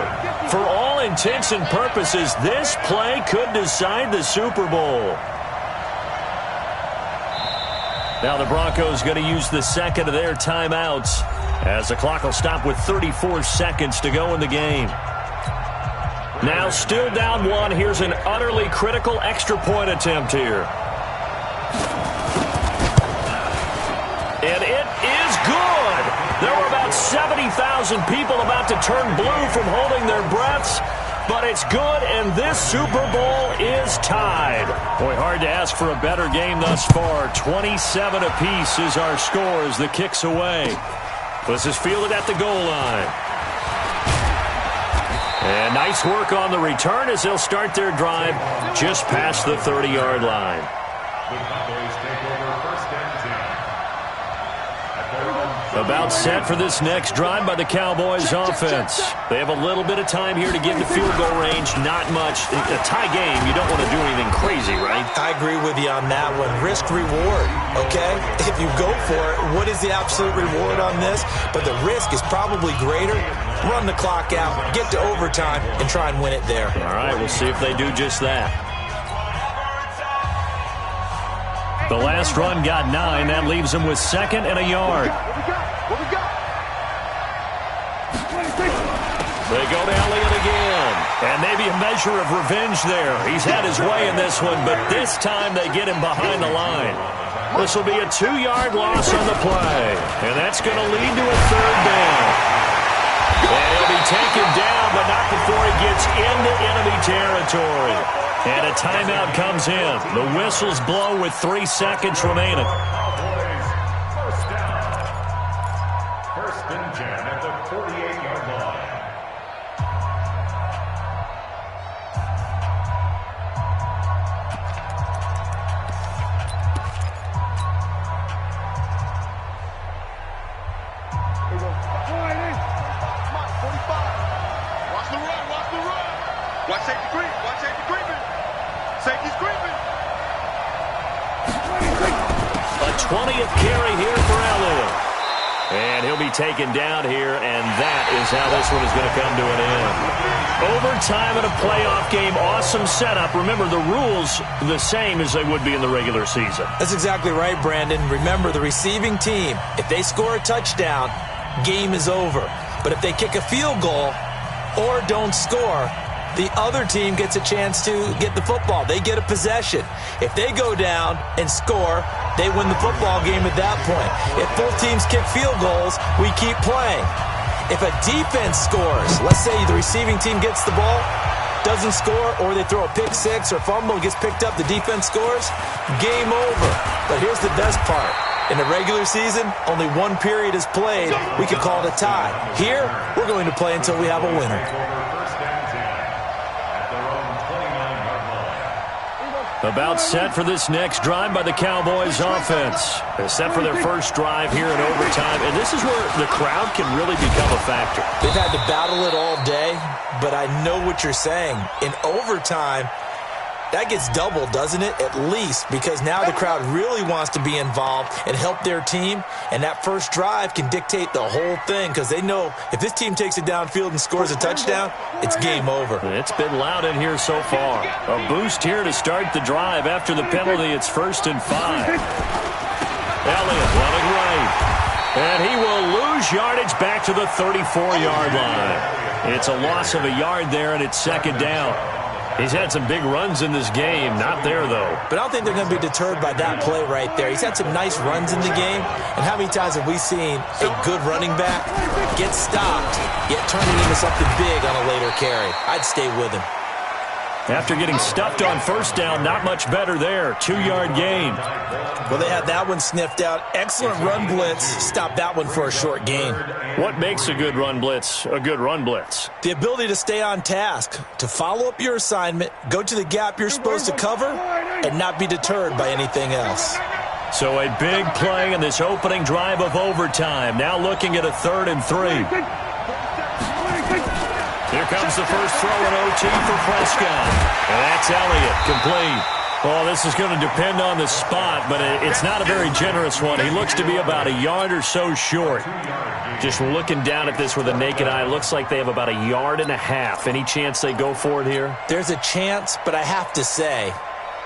For all intents and purposes, this play could decide the Super Bowl. Now the Broncos going to use the second of their timeouts as the clock will stop with 34 seconds to go in the game. Now still down 1. Here's an utterly critical extra point attempt here. And it is good. There were about 70,000 people about to turn blue from holding their breaths. But it's good, and this Super Bowl is tied. Boy, hard to ask for a better game thus far. 27 apiece is our score as the kick's away. This is fielded at the goal line. And nice work on the return as they'll start their drive just past the 30-yard line. The Cowboys take over 1st and 10. At their own About set for this next drive by the Cowboys offense. They have a little bit of time here to get into field goal range. Not much. A tie game, you don't want to do anything crazy, right? I agree with you on that one. Risk reward, okay? If you go for it, what is the absolute reward on this? But the risk is probably greater. Run the clock out, get to overtime, and try and win it there. All right, we'll see if they do just that. The last run got 9. That leaves him with 2nd and a yard. What we got? They go to Elliott again. And maybe a measure of revenge there. He's had his way in this one, but this time they get him behind the line. This will be a 2-yard loss on the play. And that's going to lead to a 3rd down. And he'll be taken down, but not before he gets into enemy territory. And a timeout comes in. The whistles blow with 3 seconds remaining. First down. 1st and 10 at the 48-yard line. Watch safety creep. Watch safety creeping. Safety's creeping. A 20th carry here for Elliott. And he'll be taken down here, and that is how this one is going to come to an end. Overtime in a playoff game, awesome setup. Remember, the rules the same as they would be in the regular season. That's exactly right, Brandon. Remember, the receiving team, if they score a touchdown, game is over. But if they kick a field goal or don't score, the other team gets a chance to get the football. They get a possession. If they go down and score, they win the football game at that point. If both teams kick field goals, we keep playing. If a defense scores, let's say the receiving team gets the ball, doesn't score, or they throw a pick six or fumble, gets picked up, the defense scores, game over. But here's the best part. In the regular season, only 1 period is played. We could call it a tie. Here, we're going to play until we have a winner. About set for this next drive by the Cowboys offense. They're set for their first drive here in overtime, and this is where the crowd can really become a factor. They've had to battle it all day, but I know what you're saying. In overtime, that gets doubled, doesn't it? At least, because now the crowd really wants to be involved and help their team, and that first drive can dictate the whole thing because they know if this team takes it downfield and scores a touchdown, it's game over. It's been loud in here so far. A boost here to start the drive. After the penalty, it's 1st and 5. Elliott running right. And he will lose yardage back to the 34-yard line. It's a loss of a yard there, and it's 2nd down. He's had some big runs in this game. Not there, though. But I don't think they're going to be deterred by that play right there. He's had some nice runs in the game. And how many times have we seen a good running back get stopped, yet turn it into something big on a later carry? I'd stay with him. After getting stuffed on 1st down, not much better there. 2-yard gain. Well, they had that one sniffed out. Excellent run blitz. Stop that one for a short gain. What makes a good run blitz a good run blitz? The ability to stay on task, to follow up your assignment, go to the gap you're supposed to cover, and not be deterred by anything else. So a big play in this opening drive of overtime. Now looking at a 3rd and 3. Here comes the first throw in OT for Prescott. And that's Elliott, complete. Well, this is going to depend on the spot, but it's not a very generous one. He looks to be about a yard or so short. Just looking down at this with a naked eye, looks like they have about a yard and a half. Any chance they go for it here? There's a chance, but I have to say,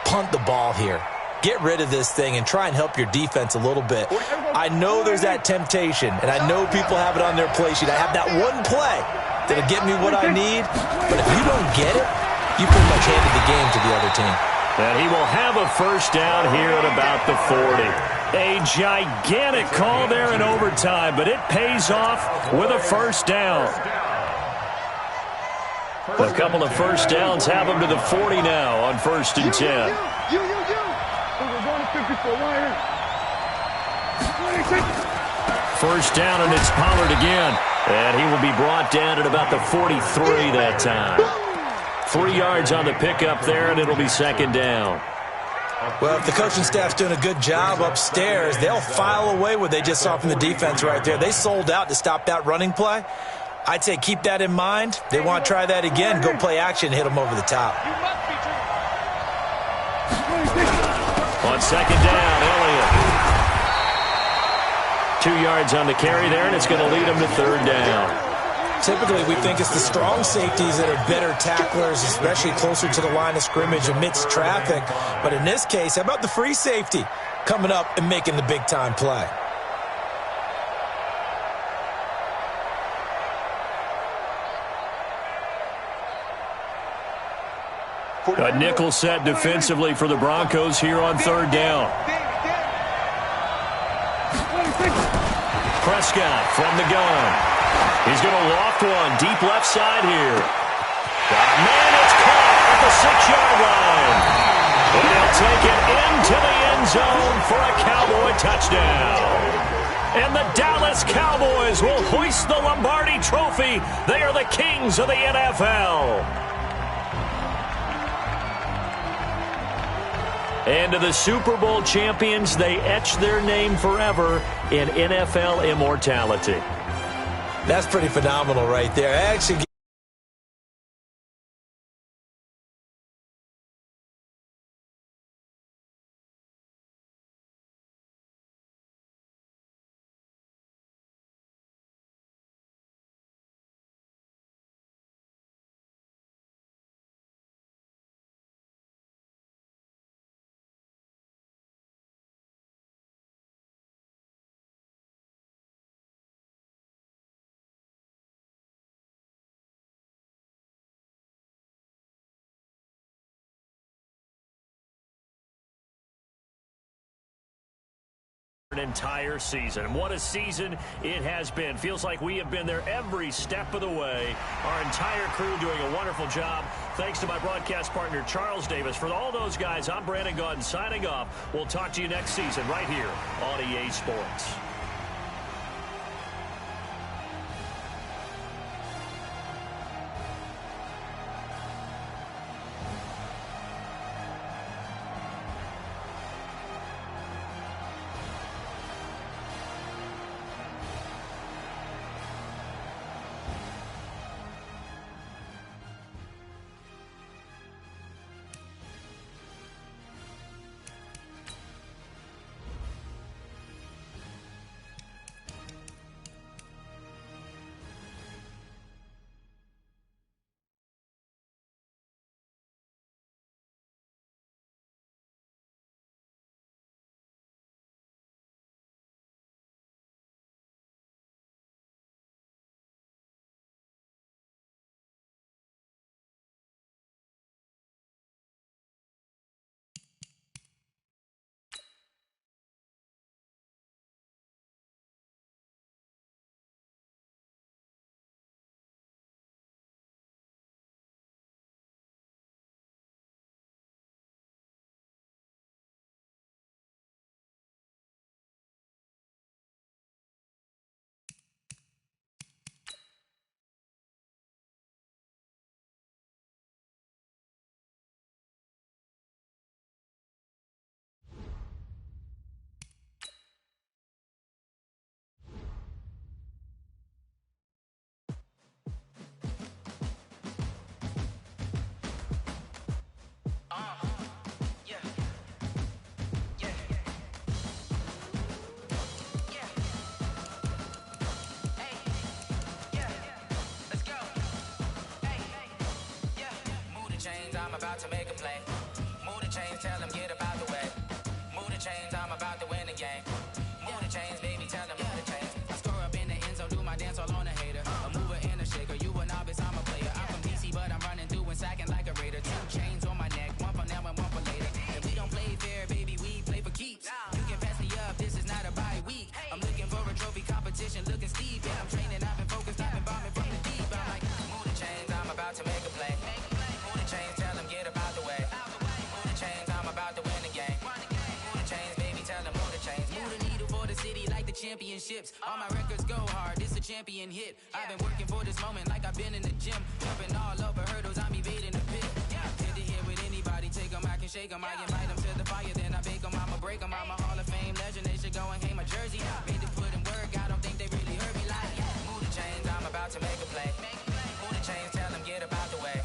punt the ball here. Get rid of this thing and try and help your defense a little bit. I know there's that temptation, and I know people have it on their play sheet. I have that one play that'll get me what I need, but if you don't get it, you pretty much handed the game to the other team. And he will have a 1st down here at about the 40. A gigantic call there in overtime, but it pays off with a 1st down. A couple of 1st downs have him to the 40 now on 1st and 10. First down, and it's Pollard again. And he will be brought down at about the 43 that time. 3 yards on the pickup there, and it'll be 2nd down. Well, if the coaching staff's doing a good job upstairs, they'll file away what they just saw from the defense right there. They sold out to stop that running play. I'd say keep that in mind. They want to try that again, go play action, hit them over the top. On second down, Elliott. 2 yards on the carry there, and it's going to lead him to third down. Typically, we think it's the strong safeties that are better tacklers, especially closer to the line of scrimmage amidst traffic. But in this case, how about the free safety coming up and making the big-time play? A nickel set defensively for the Broncos here on third down. Prescott from the gun. He's going to loft one deep left side here. Man, it's caught at the 6-yard line. And they'll take it into the end zone for a Cowboy touchdown. And the Dallas Cowboys will hoist the Lombardi Trophy. They are the kings of the NFL. And to the Super Bowl champions, they etch their name forever in NFL immortality. That's pretty phenomenal right there. Actually, an entire season. What a season it has been. Feels like we have been there every step of the way. Our entire crew doing a wonderful job. Thanks to my broadcast partner, Charles Davis. For all those guys, I'm Brandon Gaudin signing off. We'll talk to you next season right here on EA Sports. I'm about to make a play. Move the chains, tell them get about the way. Move the chains, I'm about to win the game. Move the chains, baby, tell them move the chains. I score up in the end zone, do my dance all on a hater. A mover and a shaker, you a novice, I'm a player. I'm from DC, but I'm running through and sacking like a raider. 2 chains on my neck, one for now and one for later. And we don't play fair, baby, we play for keeps. You can pass me up, this is not a bye week. I'm looking for a trophy competition, looking steep. And I'm training, I've been focused, I've been bombing from the deep. I'm like, move the chains, I'm about to make a play. Move the chains, tell them get about the way. Move the chains, I'm about to win the game. Move the chains, baby, tell them move the chains. Move the needle for the city like the championships. All my records go hard, this a champion hit. I've been working for this moment like I've been in the gym. Jumping all over hurdles, I'm evading the pit. Hit to hit with anybody, take them, I can can shake 'em. I invite 'em to the fire, then I bake 'em. I'ma break 'em. I'm a Hall of Fame legend. They should go and hang my jersey. Made to put in work. I don't think they really heard me like. Move the chains, I'm about to make a play. Move the chains, tell them get about the way.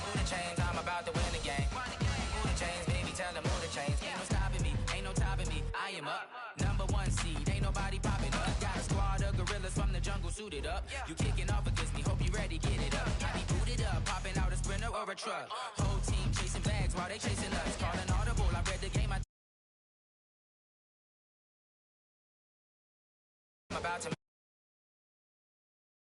Move the chains, I'm about to win the game. Move the chains, baby, tell them move the chains. Ain't no stopping me, ain't no topping me. I am up, #1 seed. Ain't nobody popping up. Got a squad of gorillas from the jungle suited up. You kicking off against me, hope you ready, get it up. I be booted up, popping out a Sprinter or a truck. Whole team chasing bags while they chasing us. Calling audible, I read the game. I'm about to